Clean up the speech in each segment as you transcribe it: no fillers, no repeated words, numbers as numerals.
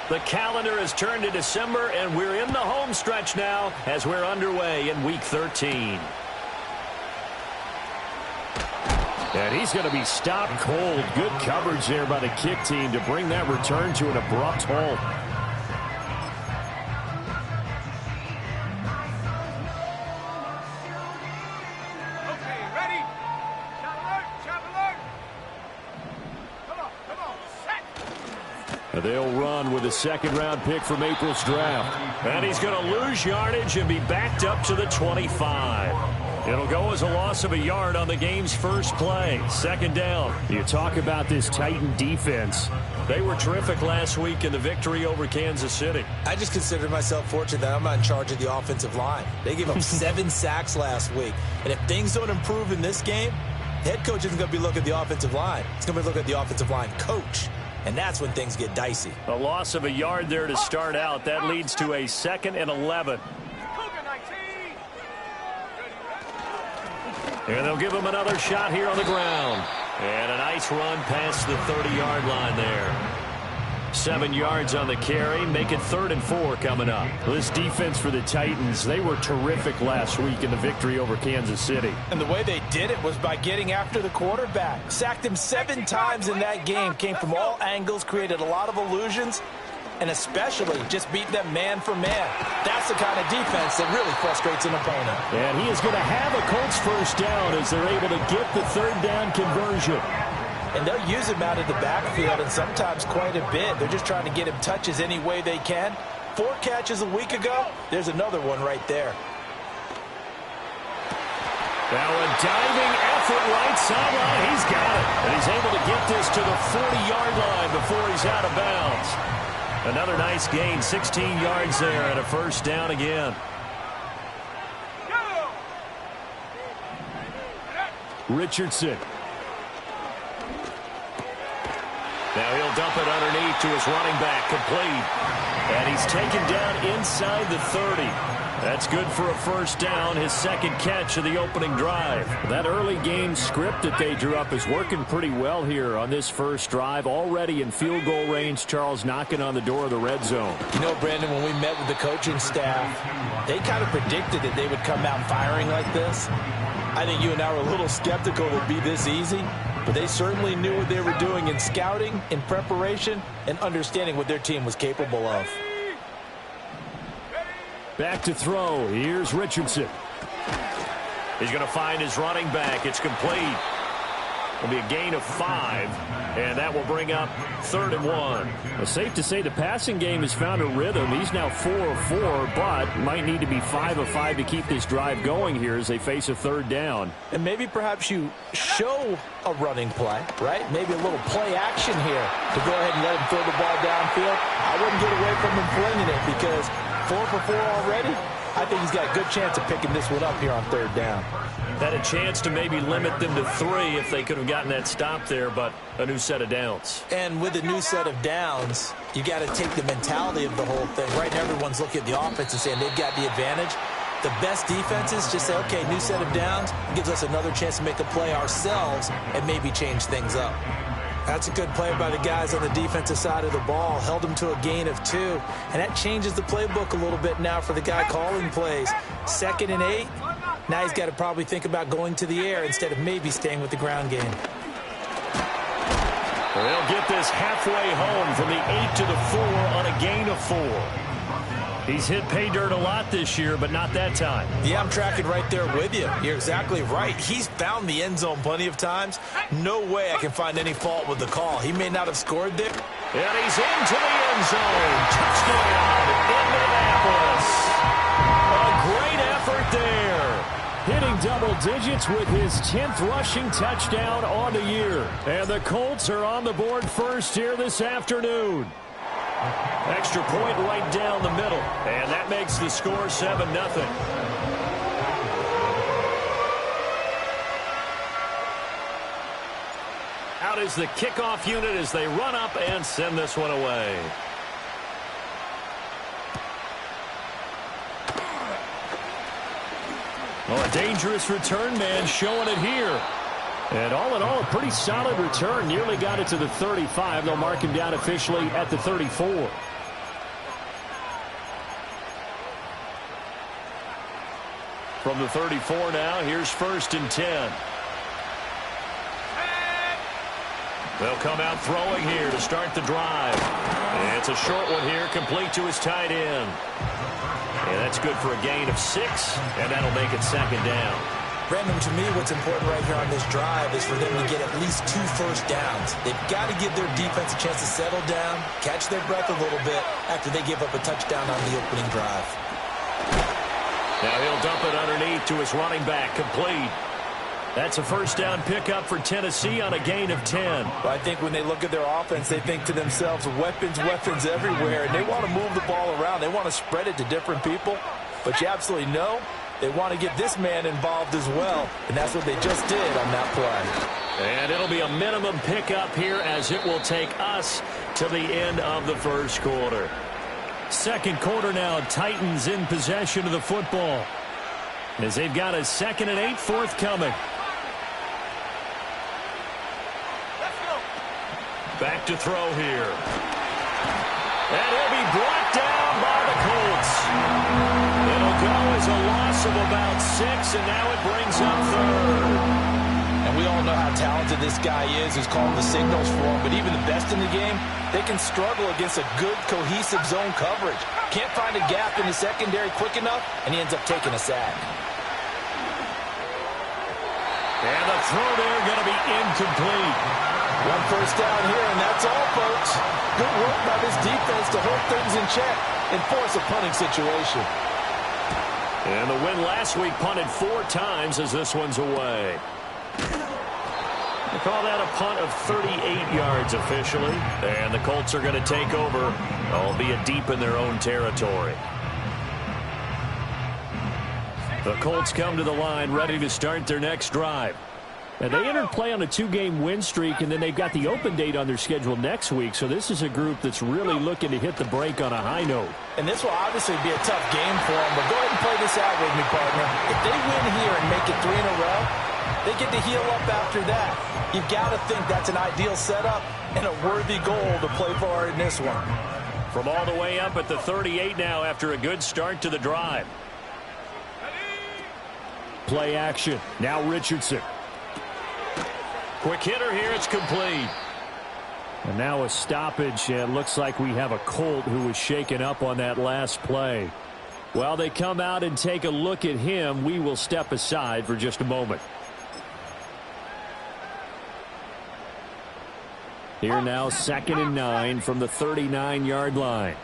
The calendar has turned to December, and we're in the home stretch now as we're underway in Week 13. And he's going to be stopped cold. Good coverage there by the kick team to bring that return to an abrupt halt. Okay, ready? Shot alert! Come on, set! They'll run with a second-round pick from April's draft. And he's going to lose yardage and be backed up to the 25. It'll go as a loss of a yard on the game's first play. Second down. You talk about this Titan defense. They were terrific last week in the victory over Kansas City. I just consider myself fortunate that I'm not in charge of the offensive line. They gave up 7 sacks last week. And if things don't improve in this game, the head coach isn't going to be looking at the offensive line. He's going to be looking at the offensive line coach. And that's when things get dicey. A loss of a yard there to start out. That leads to a 2nd and 11. And they'll give him another shot here on the ground. And a nice run past the 30-yard line there. 7 yards on the carry. Make it 3rd and 4 coming up. This defense for the Titans, they were terrific last week in the victory over Kansas City. And the way they did it was by getting after the quarterback. Sacked him 7 times in that game. Came from all angles, created a lot of illusions, and especially just beat them man for man. That's the kind of defense that really frustrates an opponent. And he is going to have a Colts first down as they're able to get the 3rd down conversion. And they'll use him out of the backfield, and sometimes quite a bit. They're just trying to get him touches any way they can. 4 catches a week ago. There's another one right there. Now a diving effort right sideline. He's got it. And he's able to get this to the 40-yard line before he's out of bounds. Another nice gain, 16 yards there, and a first down again. Richardson. Now he'll dump it underneath to his running back, complete. And he's taken down inside the 30. That's good for a first down, his 2nd catch of the opening drive. That early game script that they drew up is working pretty well here on this first drive. Already in field goal range, Charles knocking on the door of the red zone. You know, Brandon, when we met with the coaching staff, they kind of predicted that they would come out firing like this. I think you and I were a little skeptical it would be this easy, but they certainly knew what they were doing in scouting, in preparation, and understanding what their team was capable of. Back to throw. Here's Richardson. He's going to find his running back. It's complete. It'll be a gain of 5, and that will bring up 3rd and 1. Well, safe to say the passing game has found a rhythm. He's now 4 of 4, but might need to be 5 of 5 to keep this drive going here as they face a 3rd down. And maybe perhaps you show a running play, right? Maybe a little play action here to go ahead and let him throw the ball downfield. I wouldn't get away from him flinging it because 4 for 4 already. I think he's got a good chance of picking this one up here on 3rd down. Had a chance to maybe limit them to 3 if they could have gotten that stop there, but a new set of downs. And with a new set of downs, you got to take the mentality of the whole thing. Right now, everyone's looking at the offense and saying they've got the advantage. The best defenses just say, okay, new set of downs, gives us another chance to make a play ourselves and maybe change things up. That's a good play by the guys on the defensive side of the ball. Held them to a gain of 2. And that changes the playbook a little bit now for the guy calling plays. 2nd and 8. Now he's got to probably think about going to the air instead of maybe staying with the ground game. They'll get this halfway home from the 8 to the 4 on a gain of 4. He's hit pay dirt a lot this year, but not that time. Yeah, I'm tracking right there with you. You're exactly right. He's found the end zone plenty of times. No way I can find any fault with the call. He may not have scored there. And he's into the end zone. Touchdown, Indianapolis. A great effort there. Hitting double digits with his 10th rushing touchdown on the year. And the Colts are on the board first here this afternoon. Extra point right down the middle. And that makes the score 7-0. Out is the kickoff unit as they run up and send this one away. Well, a dangerous return man showing it here. And all in all, a pretty solid return. Nearly got it to the 35. They'll mark him down officially at the 34. From the 34 now, here's 1st and 10. They'll come out throwing here to start the drive. And it's a short one here, complete to his tight end. And that's good for a gain of 6, and that'll make it 2nd down. Brandon, to me, what's important right here on this drive is for them to get at least 2 first downs. They've got to give their defense a chance to settle down, catch their breath a little bit after they give up a touchdown on the opening drive. Now he'll dump it underneath to his running back, complete. That's a 1st down pickup for Tennessee on a gain of 10. Well, I think when they look at their offense, they think to themselves, weapons, weapons everywhere, and they want to move the ball around. They want to spread it to different people, but you absolutely know they want to get this man involved as well, and that's what they just did on that play. And it'll be a minimum pickup here as it will take us to the end of the 1st quarter. 2nd quarter now, Titans in possession of the football as they've got a 2nd and 8 forthcoming. Back to throw here. And he'll be brought down by the Colts. It'll go as a loss of about 6, and now it brings up 3rd. And we all know how talented this guy is who's calling the signals for him, but even the best in the game, they can struggle against a good, cohesive zone coverage. Can't find a gap in the secondary quick enough, and he ends up taking a sack. And the throw there going to be incomplete. 1 first down here, and that's all, folks. Good work by this defense to hold things in check and force a punting situation. And the win last week punted 4 times as this one's away. They call that a punt of 38 yards officially. And the Colts are going to take over, albeit deep in their own territory. The Colts come to the line ready to start their next drive. And they entered play on a 2-game win streak, and then they've got the open date on their schedule next week. So this is a group that's really looking to hit the break on a high note. And this will obviously be a tough game for them, but go ahead and play this out with me, partner. If they win here and make it 3 in a row, they get to heal up after that. You've got to think that's an ideal setup and a worthy goal to play for in this one. From all the way up at the 38 now after a good start to the drive. Play action. Now Richardson. Quick hitter here. It's complete. And now a stoppage, and looks like we have a Colt who was shaken up on that last play. While they come out and take a look at him, we will step aside for just a moment. Here now, 2nd and 9 from the 39-yard line.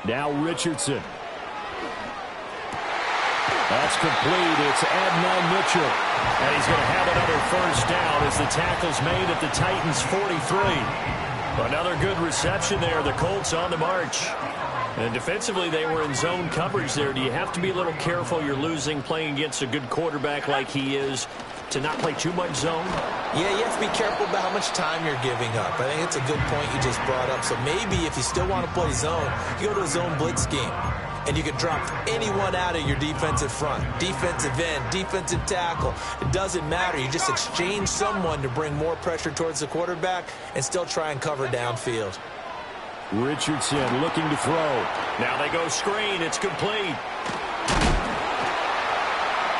Now Richardson. That's complete. It's Adnan Mitchell. And he's going to have another 1st down as the tackle's made at the Titans' 43. Another good reception there. The Colts on the march. And defensively, they were in zone coverage there. Do you have to be a little careful? You're losing playing against a good quarterback like he is to not play too much zone? Yeah, you have to be careful about how much time you're giving up. I think it's a good point you just brought up. So maybe if you still want to play zone, you go to a zone blitz scheme. And you can drop anyone out of your defensive front. Defensive end, defensive tackle. It doesn't matter. You just exchange someone to bring more pressure towards the quarterback and still try and cover downfield. Richardson looking to throw. Now they go screen. It's complete.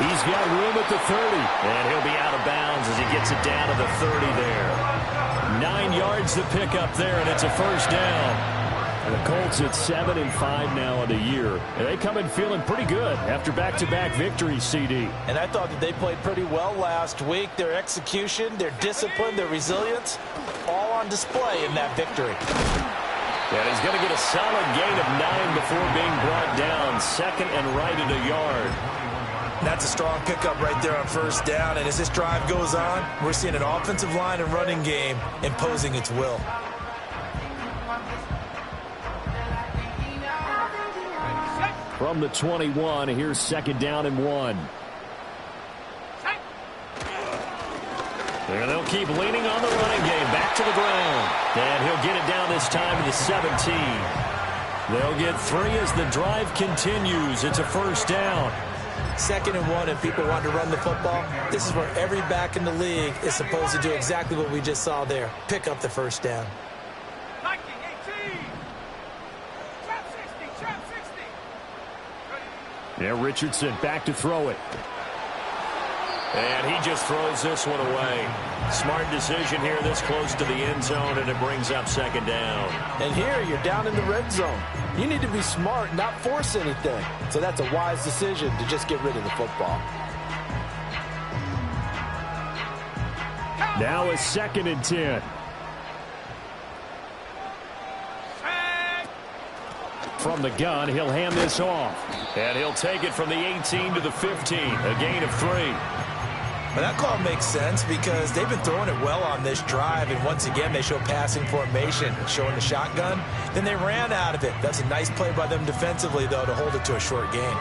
He's got room at the 30. And he'll be out of bounds as he gets it down to the 30 there. 9 yards to pick up there, and it's a 1st down. And the Colts at 7-5 now on the year. And they come in feeling pretty good after back-to-back victories, CD. And I thought that they played pretty well last week. Their execution, their discipline, their resilience, all on display in that victory. And he's going to get a solid gain of 9 before being brought down. 2nd and right at a yard. That's a strong pickup right there on 1st down. And as this drive goes on, we're seeing an offensive line and running game imposing its will. From the 21, here's 2nd down and 1. And they'll keep leaning on the running game. Back to the ground. And he'll get it down this time to the 17. They'll get 3 as the drive continues. It's a 1st down. 2nd and 1, and people want to run the football. This is where every back in the league is supposed to do exactly what we just saw there. Pick up the 1st down. Yeah, Richardson back to throw it. And he just throws this one away. Smart decision here this close to the end zone, and it brings up second down. And here you're down in the red zone. You need to be smart, not force anything. So that's a wise decision to just get rid of the football. Now a 2nd and 10. From the gun, he'll hand this off. And he'll take it from the 18 to the 15. A gain of 3. But that call makes sense because they've been throwing it well on this drive, and once again they show passing formation, showing the shotgun. Then they ran out of it. That's a nice play by them defensively, though, to hold it to a short gain.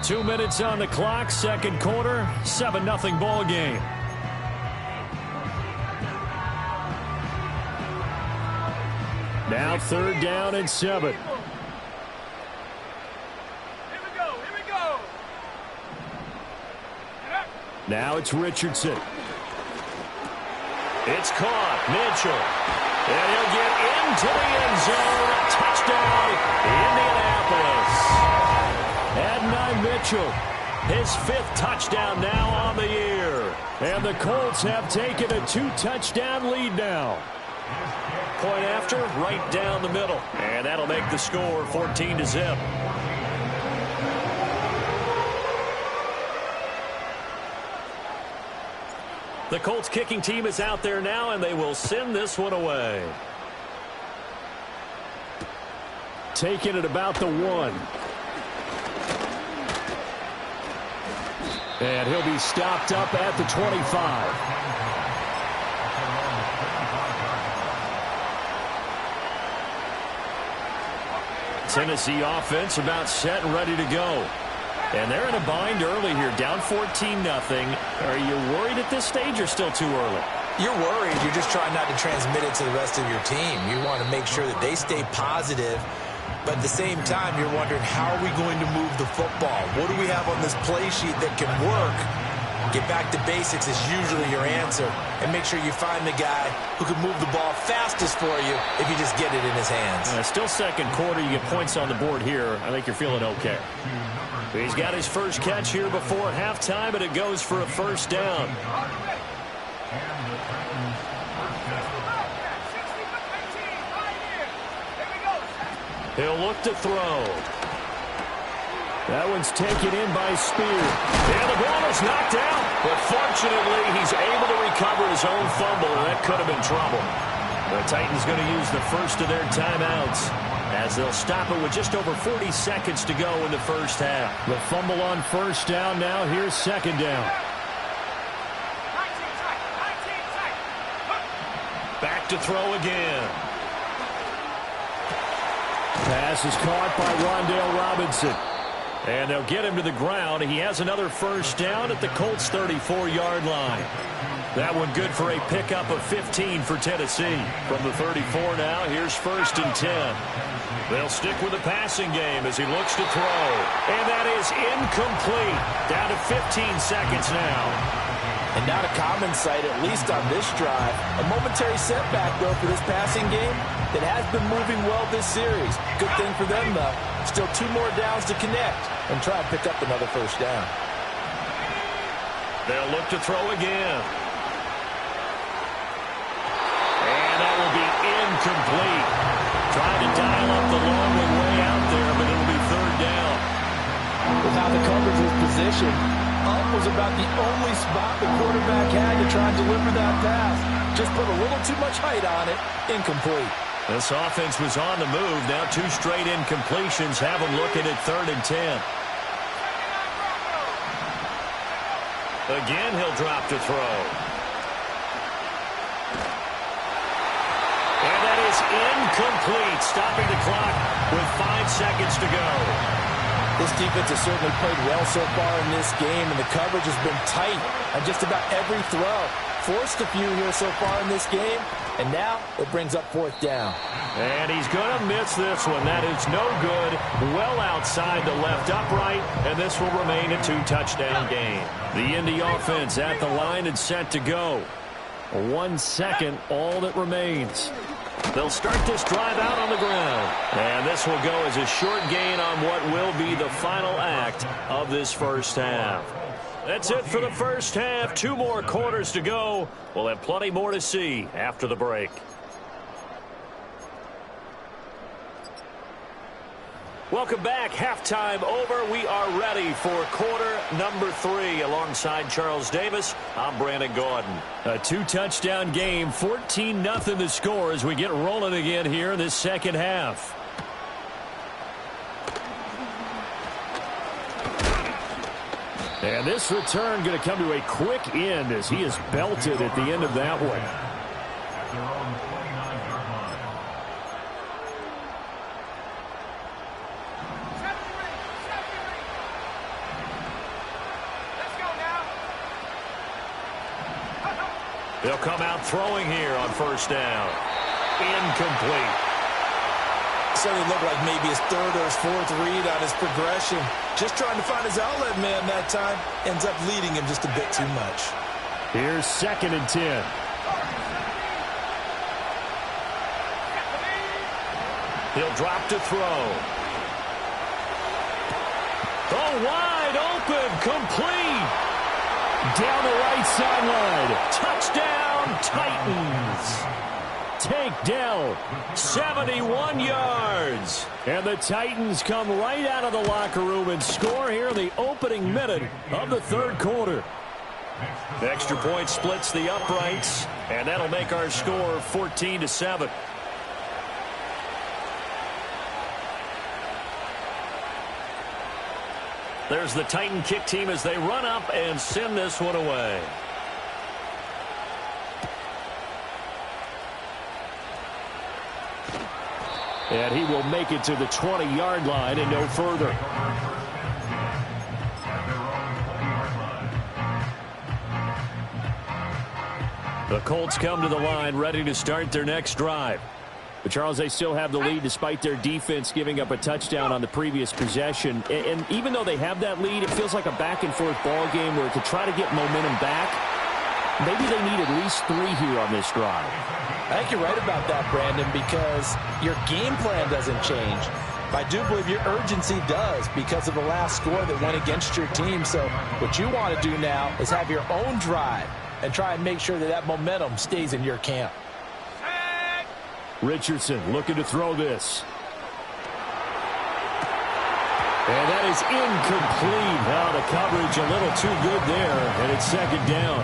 Two minutes on the clock, second quarter, 7-0 ball game. Now 3rd down and 7. Now it's Richardson. It's caught. Mitchell. And he'll get into the end zone. Touchdown, Indianapolis. Adonai Mitchell, his 5th touchdown now on the year. And the Colts have taken a 2-touchdown lead now. Point after, right down the middle. And that'll make the score 14-0. The Colts kicking team is out there now, and they will send this one away. Taking it about the 1. And he'll be stopped up at the 25. Tennessee offense about set and ready to go. And they're in a bind early here, down 14-0. Are you worried at this stage or still too early? You're worried. You're just trying not to transmit it to the rest of your team. You want to make sure that they stay positive. But at the same time, you're wondering, how are we going to move the football? What do we have on this play sheet that can work? Get back to basics is usually your answer. And make sure you find the guy who can move the ball fastest for you if you just get it in his hands. Still second quarter. You get points on the board here. I think you're feeling okay. He's got his first catch here before halftime, and it goes for a 1st down. He'll look to throw. That one's taken in by Spear. And the ball is knocked out. But fortunately, he's able to recover his own fumble, and that could have been trouble. The Titans going to use the first of their timeouts, as they'll stop it with just over 40 seconds to go in the first half. The fumble on 1st down now. Here's 2nd down. Back to throw again. Pass is caught by Rondale Robinson. And they'll get him to the ground. He has another 1st down at the Colts' 34-yard line. That one good for a pickup of 15 for Tennessee. From the 34 now, here's 1st and 10. They'll stick with the passing game as he looks to throw. And that is incomplete. Down to 15 seconds now. And not a common sight, at least on this drive. A momentary setback, though, for this passing game that has been moving well this series. Good thing for them, though. Still 2 more downs to connect and try and pick up another 1st down. They'll look to throw again. And that will be incomplete. Trying to dial up the long one way out there, but it'll be 3rd down. With how the coverage was positioned, up was about the only spot the quarterback had to try and deliver that pass. Just put a little too much height on it. Incomplete. This offense was on the move. Now 2 straight incompletions have them looking at 3rd and 10. Again, he'll drop to throw. And that is incomplete. Stopping the clock with 5 seconds to go. This defense has certainly played well so far in this game, and the coverage has been tight on just about every throw. Forced a few here so far in this game, and now it brings up 4th down. And he's going to miss this one. That is no good. Well outside the left upright, and this will remain a 2-touchdown game. The Indy offense at the line and set to go. 1 second, all that remains. They'll start this drive out on the ground. And this will go as a short gain on what will be the final act of this first half. That's it for the first half. 2 more quarters to go. We'll have plenty more to see after the break. Welcome back. Halftime over. We are ready for quarter number 3. Alongside Charles Davis, I'm Brandon Gordon. A 2-touchdown game, 14-0 the score as we get rolling again here in this second half. And this return going to come to a quick end as he is belted at the end of that one. They'll come out throwing here on first down. Incomplete. Certainly looked like maybe his 3rd or his 4th read on his progression. Just trying to find his outlet man that time. Ends up leading him just a bit too much. Here's 2nd and 10. He'll drop to throw. Oh, wide open. Complete. Down the right sideline. Touchdown, Titans. Takedown, 71 yards. And the Titans come right out of the locker room and score here in the opening minute of the 3rd quarter. The extra point splits the uprights, and that'll make our score 14-7. There's the Titan kick team as they run up and send this one away. And he will make it to the 20-yard line and no further. The Colts come to the line ready to start their next drive. But, Charles, they still have the lead despite their defense giving up a touchdown on the previous possession. And even though they have that lead, it feels like a back-and-forth ball game where to try to get momentum back, maybe they need at least 3 here on this drive. I think you're right about that, Brandon, because your game plan doesn't change. I do believe your urgency does because of the last score that went against your team. So what you want to do now is have your own drive and try and make sure that that momentum stays in your camp. Richardson looking to throw this. And that is incomplete. Now the coverage a little too good there, and it's 2nd down.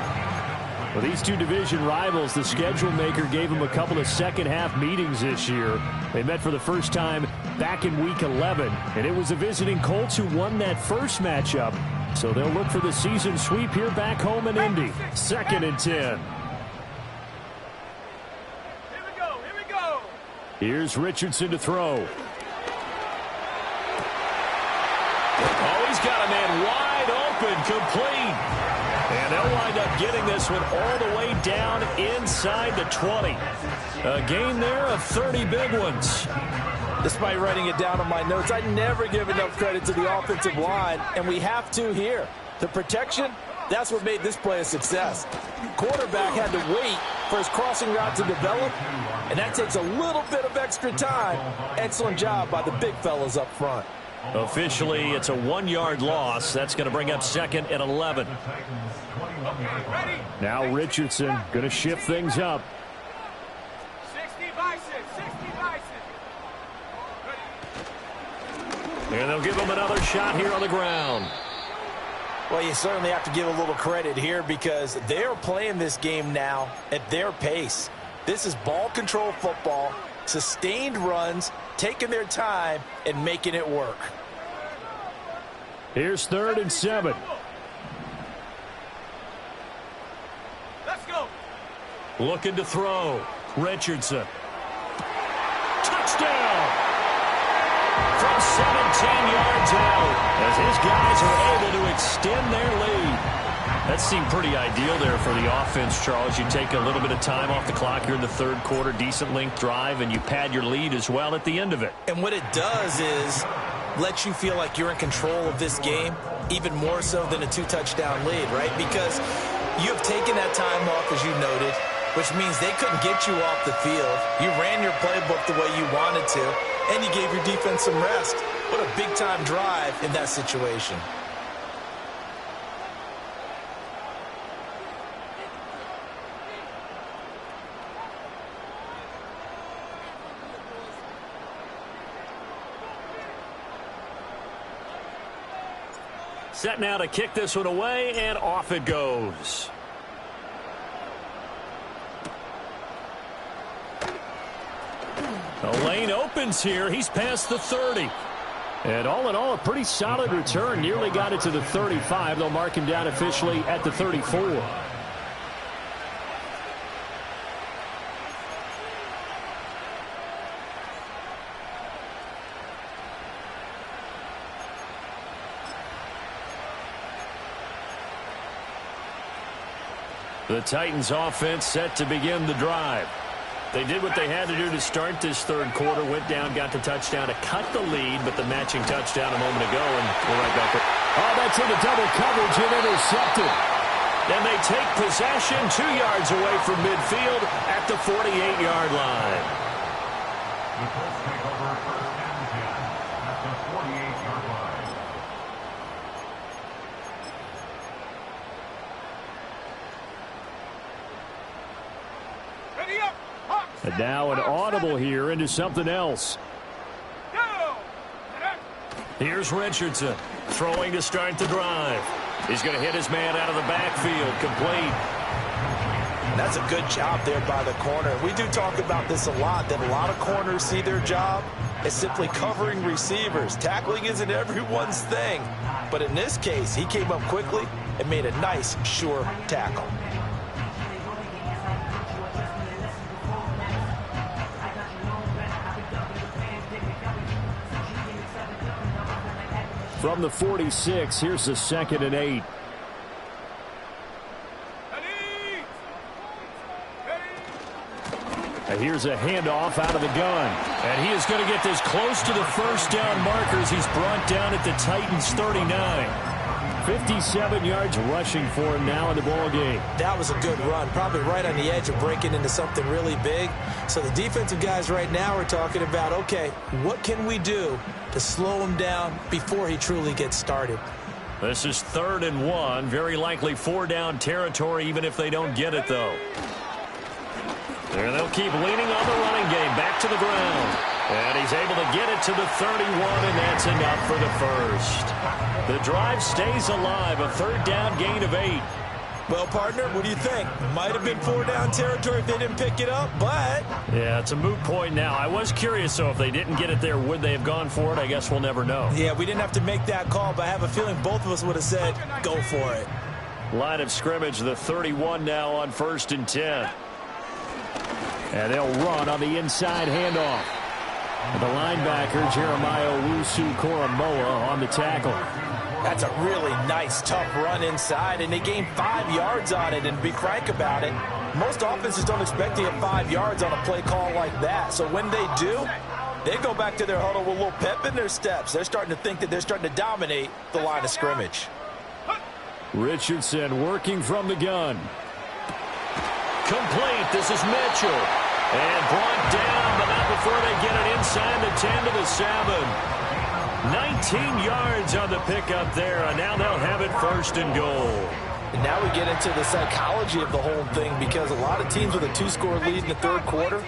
Well, these 2 division rivals, the schedule maker gave them a couple of second-half meetings this year. They met for the first time back in Week 11, and it was the visiting Colts who won that first matchup. So they'll look for the season sweep here back home in Indy. 2nd and 10. Here's Richardson to throw. Oh, he's got a man wide open, complete. And they'll wind up getting this one all the way down inside the 20. A gain there of 30 big ones. Despite writing it down on my notes, I never give enough credit to the offensive line, and we have to here. The protection, that's what made this play a success. Quarterback had to wait for his crossing route to develop, and that takes a little bit of extra time. Excellent job by the big fellas up front. Officially, it's a 1-yard loss. That's going to bring up 2nd and 11. Now Richardson going to shift things up. 60 bison, 60 bison. And they'll give him another shot here on the ground. Well, you certainly have to give a little credit here because they're playing this game now at their pace. This is ball control football, sustained runs, taking their time, and making it work. Here's 3rd and 7. Let's go. Looking to throw. Richardson. Touchdown! From 17 yards out as his guys are able to extend their lead. That seemed pretty ideal there for the offense, Charles. You take a little bit of time off the clock here in the 3rd quarter, decent length drive, and you pad your lead as well at the end of it. And what it does is let you feel like you're in control of this game, even more so than a 2-touchdown lead, right? Because you have taken that time off, as you noted, which means they couldn't get you off the field. You ran your playbook the way you wanted to, and you gave your defense some rest. What a big-time drive in that situation. Set now to kick this one away, and off it goes. The lane opens here. He's past the 30. And all in all, a pretty solid return. Nearly got it to the 35. They'll mark him down officially at the 34. The Titans offense set to begin the drive. They did what they had to do to start this third quarter. Went down, got the touchdown to cut the lead, but the matching touchdown a moment ago, and we're right back. Oh, that's into double coverage and intercepted. And they take possession 2 yards away from midfield at the 48-yard line. The Colts take over first and 10 at the 48-yard line. Ready up. And now an audible here into something else. Go. Here's Richardson throwing to start the drive. He's going to hit his man out of the backfield. Complete. That's a good job there by the corner. We do talk about this a lot, that a lot of corners see their job as simply covering receivers. Tackling isn't everyone's thing. But in this case, he came up quickly and made a nice, sure tackle. From the 46, here's the 2nd and 8. And here's a handoff out of the gun. And he is going to get this close to the first down markers. He's brought down at the Titans' 39. 57 yards rushing for him now in the ball game. That was a good run, probably right on the edge of breaking into something really big. So the defensive guys right now are talking about, okay, what can we do to slow him down before he truly gets started? This is 3rd and 1. Very likely 4-down territory, even if they don't get it, though. There they'll keep leaning on the running game. Back to the ground. And he's able to get it to the 31, and that's enough for the first. The drive stays alive. A 3rd down gain of 8. Well, partner, what do you think? Might have been 4-down territory if they didn't pick it up, but... Yeah, it's a moot point now. I was curious, so if they didn't get it there, would they have gone for it? I guess we'll never know. Yeah, we didn't have to make that call, but I have a feeling both of us would have said, go for it. Line of scrimmage, the 31 now on 1st and 10. And they'll run on the inside handoff. The linebacker, Jeremiah Owusu-Koramoah, on the tackle. That's a really nice, tough run inside, and they gained 5 yards on it. And to be frank about it, most offenses don't expect to get 5 yards on a play call like that. So when they do, they go back to their huddle with a little pep in their steps. They're starting to think that they're starting to dominate the line of scrimmage. Richardson working from the gun. Complete. This is Mitchell. And brought down, but not before they get it inside the 10 to the 7. 19 yards on the pickup there, and now they'll have it 1st and goal. And now we get into the psychology of the whole thing, because a lot of teams with a 2-score lead in the 3rd quarter,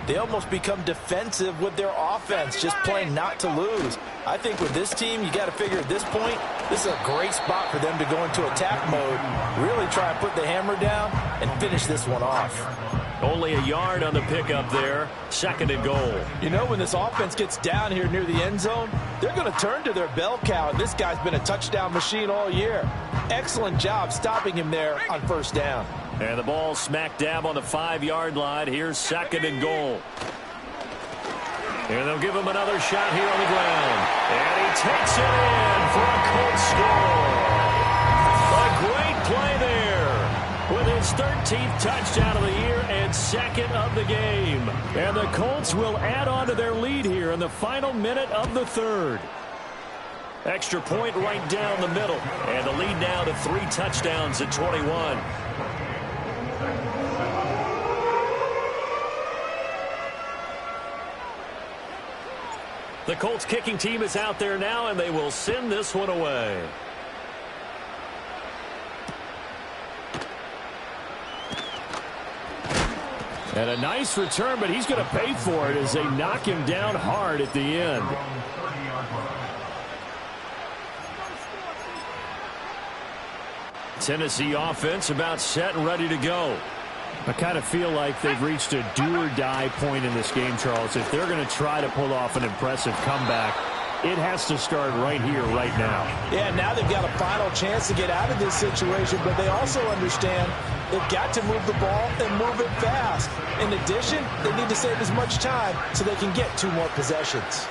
they almost become defensive with their offense, just playing not to lose. I think with this team, you got to figure at this point, this is a great spot for them to go into attack mode, really try and put the hammer down and finish this one off. Only a yard on the pickup there. 2nd and goal. You know, when this offense gets down here near the end zone, they're going to turn to their bell cow, and this guy's been a touchdown machine all year. Excellent job stopping him there on 1st down. And the ball smack dab on the 5-yard line. Here's 2nd and goal. And they'll give him another shot here on the ground. And he takes it in for a Colts score. A great play there with his 13th touchdown of the year and 2nd of the game. And the Colts will add on to their lead here in the final minute of the 3rd. Extra point right down the middle. And the lead now to 3 touchdowns at 21. The Colts kicking team is out there now, and they will send this one away. And a nice return, but he's going to pay for it as they knock him down hard at the end. Tennessee offense about set and ready to go. I kind of feel like they've reached a do-or-die point in this game, Charles. If they're going to try to pull off an impressive comeback, it has to start right here, right now. Yeah, now they've got a final chance to get out of this situation, but they also understand they've got to move the ball and move it fast. In addition, they need to save as much time so they can get 2 more possessions.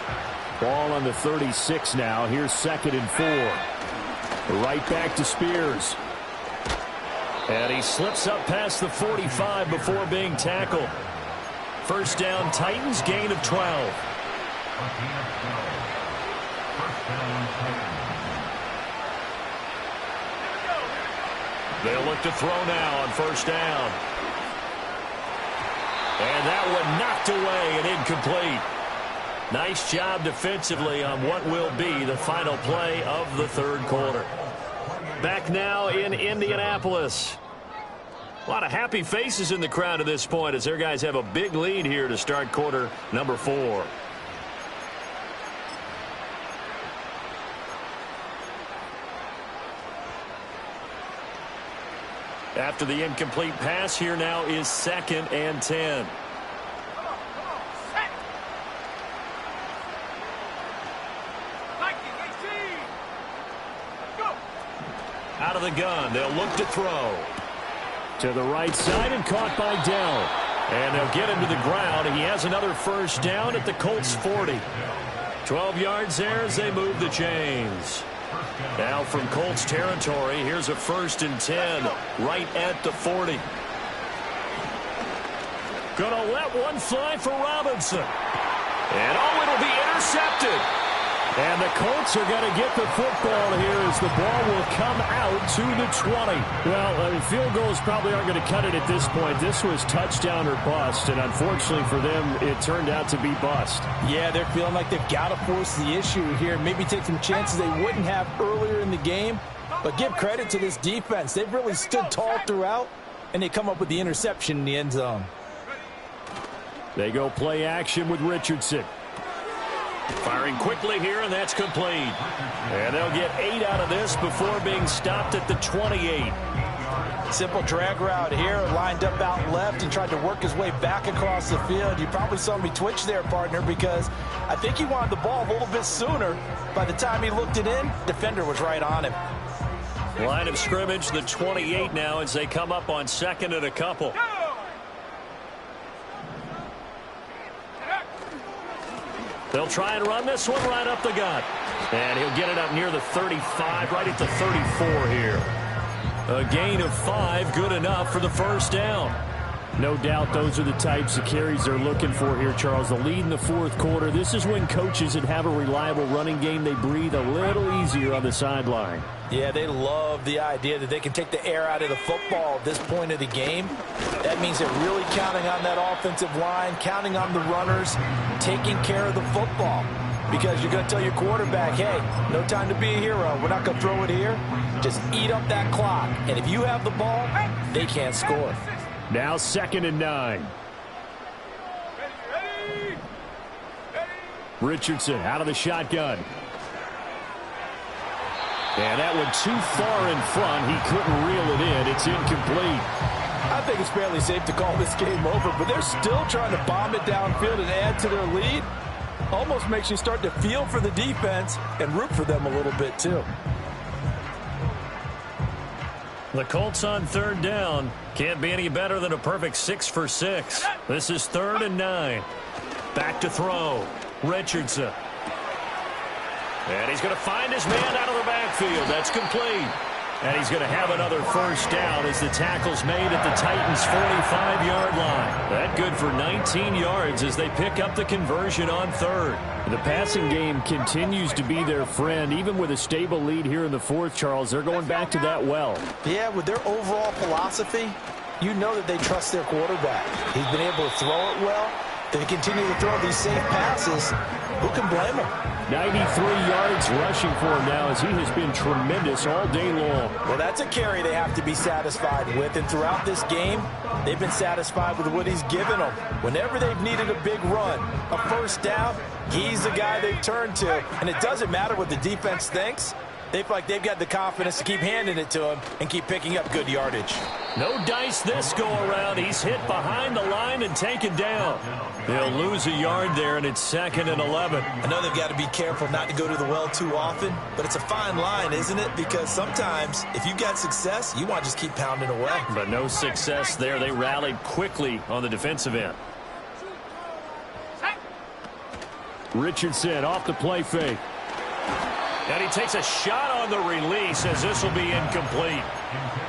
Ball on the 36 now. Here's 2nd and 4. Right back to Spears. And he slips up past the 45 before being tackled. First down, Titans, gain of 12. They'll look to throw now on first down. And that one knocked away and incomplete. Nice job defensively on what will be the final play of the 3rd quarter. Back now in Indianapolis. A lot of happy faces in the crowd at this point as their guys have a big lead here to start quarter number 4. After the incomplete pass, here now is 2nd and 10. Out of the gun, they'll look to throw. To the right side and caught by Dell. And they'll get him to the ground. He has another first down at the Colts 40. 12 yards there as they move the chains. Now from Colts territory, here's a 1st and 10 right at the 40. Gonna let one fly for Robinson. And it'll be intercepted. And the Colts are going to get the football here as the ball will come out to the 20. Well, field goals probably aren't going to cut it at this point. This was touchdown or bust, and unfortunately for them, it turned out to be bust. Yeah, they're feeling like they've got to force the issue here. Maybe take some chances they wouldn't have earlier in the game. But give credit to this defense. They've really stood tall throughout, and they come up with the interception in the end zone. They go play action with Richardson. Firing quickly here, and that's complete. And they'll get 8 out of this before being stopped at the 28. Simple drag route here, lined up out left and tried to work his way back across the field. You probably saw me twitch there, partner, because I think he wanted the ball a little bit sooner. By the time he looked it in, defender was right on him. Line of scrimmage, the 28 now as they come up on 2nd and a couple. They'll try and run this one right up the gut. And he'll get it up near the 35, right at the 34 here. A gain of 5, good enough for the first down. No doubt those are the types of carries they're looking for here, Charles. The lead in the 4th quarter. This is when coaches that have a reliable running game, they breathe a little easier on the sideline. Yeah, they love the idea that they can take the air out of the football at this point of the game. That means they're really counting on that offensive line, counting on the runners, taking care of the football. Because you're going to tell your quarterback, hey, no time to be a hero. We're not going to throw it here. Just eat up that clock. And if you have the ball, they can't score. Now 2nd and 9. Richardson out of the shotgun. And that one too far in front. He couldn't reel it in. It's incomplete. I think it's fairly safe to call this game over, but they're still trying to bomb it downfield and add to their lead. Almost makes you start to feel for the defense and root for them a little bit too. The Colts on 3rd down. Can't be any better than a perfect 6 for 6. This is 3rd and 9. Back to throw. Richardson. And he's going to find his man out of the backfield. That's complete. And he's going to have another first down as the tackle's made at the Titans' 45-yard line. That good for 19 yards as they pick up the conversion on 3rd. The passing game continues to be their friend. Even with a stable lead here in the 4th, Charles, they're going back to that well. Yeah, with their overall philosophy, you know that they trust their quarterback. He's been able to throw it well, They continue to throw these safe passes. Who can blame them? 93 yards rushing for him now as he has been tremendous all day long. Well, that's a carry they have to be satisfied with. And throughout this game, they've been satisfied with what he's given them. Whenever they've needed a big run, a first down, he's the guy they've turned to. And it doesn't matter what the defense thinks. They feel like they've got the confidence to keep handing it to him and keep picking up good yardage. No dice this go-around. He's hit behind the line and taken down. They'll lose a yard there, and it's 2nd and 11. I know they've got to be careful not to go to the well too often, but it's a fine line, isn't it? Because sometimes if you've got success, you want to just keep pounding away. But no success there. They rallied quickly on the defensive end. Richardson off the play fake. And he takes a shot on the release as this will be incomplete.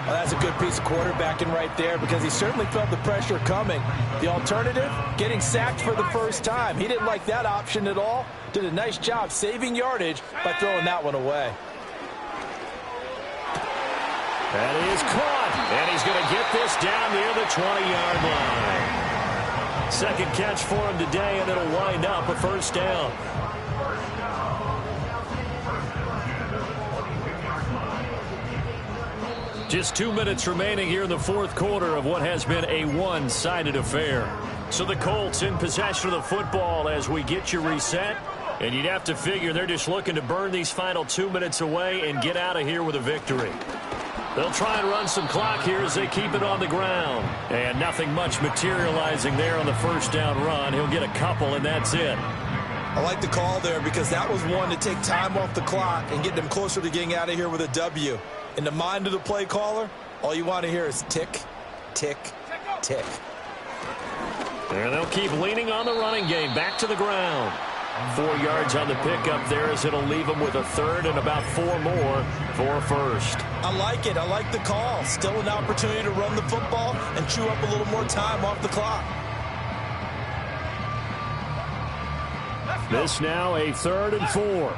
Well, that's a good piece of quarterbacking right there because he certainly felt the pressure coming. The alternative, getting sacked for the first time. He didn't like that option at all. Did a nice job saving yardage by throwing that one away. That is caught. And he's going to get this down near the 20-yard line. Second catch for him today, and it'll wind up a first down. Just 2 minutes remaining here in the fourth quarter of what has been a one-sided affair. So the Colts in possession of the football as we get you reset. And you'd have to figure they're just looking to burn these final 2 minutes away and get out of here with a victory. They'll try and run some clock here as they keep it on the ground. And nothing much materializing there on the first down run. He'll get a couple, and that's it. I like the call there because that was one to take time off the clock and get them closer to getting out of here with a W. In the mind of the play caller, all you want to hear is tick, tick, tick. And they'll keep leaning on the running game. Back to the ground. 4 yards on the pickup there as it'll leave them with a third and about 4 more for a first. I like it. I like the call. Still an opportunity to run the football and chew up a little more time off the clock. This now a 3rd and 4.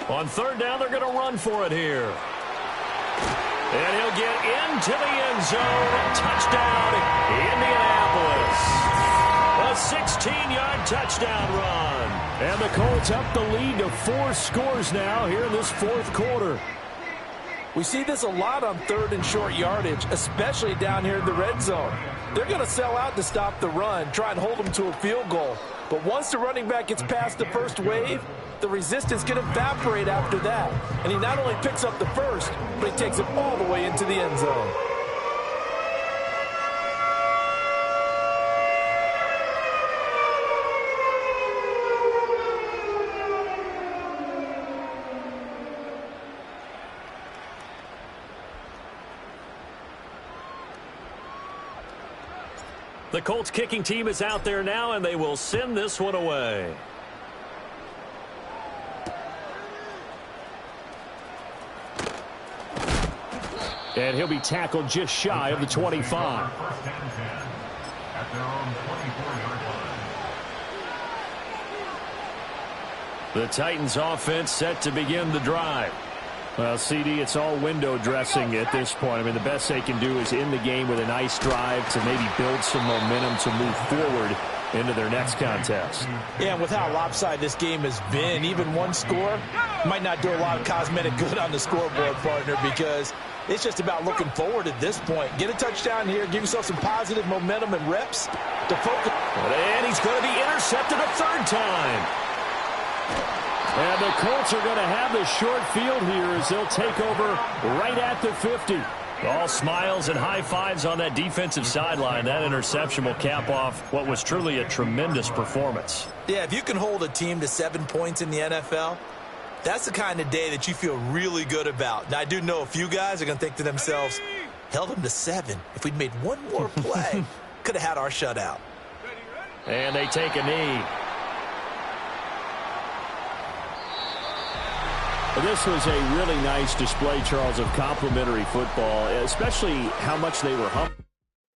On third down, they're going to run for it here. And he'll get into the end zone. Touchdown, Indianapolis. A 16-yard touchdown run. And the Colts up the lead to 4 scores now here in this fourth quarter. We see this a lot on third and short yardage, especially down here in the red zone. They're going to sell out to stop the run, try and hold them to a field goal. But once the running back gets past the first wave, the resistance can evaporate after that. And he not only picks up the first, but he takes it all the way into the end zone. The Colts kicking team is out there now, and they will send this one away. And he'll be tackled just shy of the 25. The Titans offense set to begin the drive. Well, CD, it's all window dressing at this point. I mean, the best they can do is end the game with a nice drive to maybe build some momentum to move forward into their next contest. Yeah, and with how lopsided this game has been, even one score might not do a lot of cosmetic good on the scoreboard, partner, because it's just about looking forward at this point. Get a touchdown here, give yourself some positive momentum and reps to focus. And he's going to be intercepted a third time. And the Colts are going to have the short field here as they'll take over right at the 50. All smiles and high fives on that defensive sideline. That interception will cap off what was truly a tremendous performance. Yeah, if you can hold a team to 7 points in the NFL, that's the kind of day that you feel really good about. Now, I do know a few guys are going to think to themselves, held them to 7. If we'd made one more play, could have had our shutout. And they take a knee. This was a really nice display, Charles, of complimentary football, especially how much they were humble.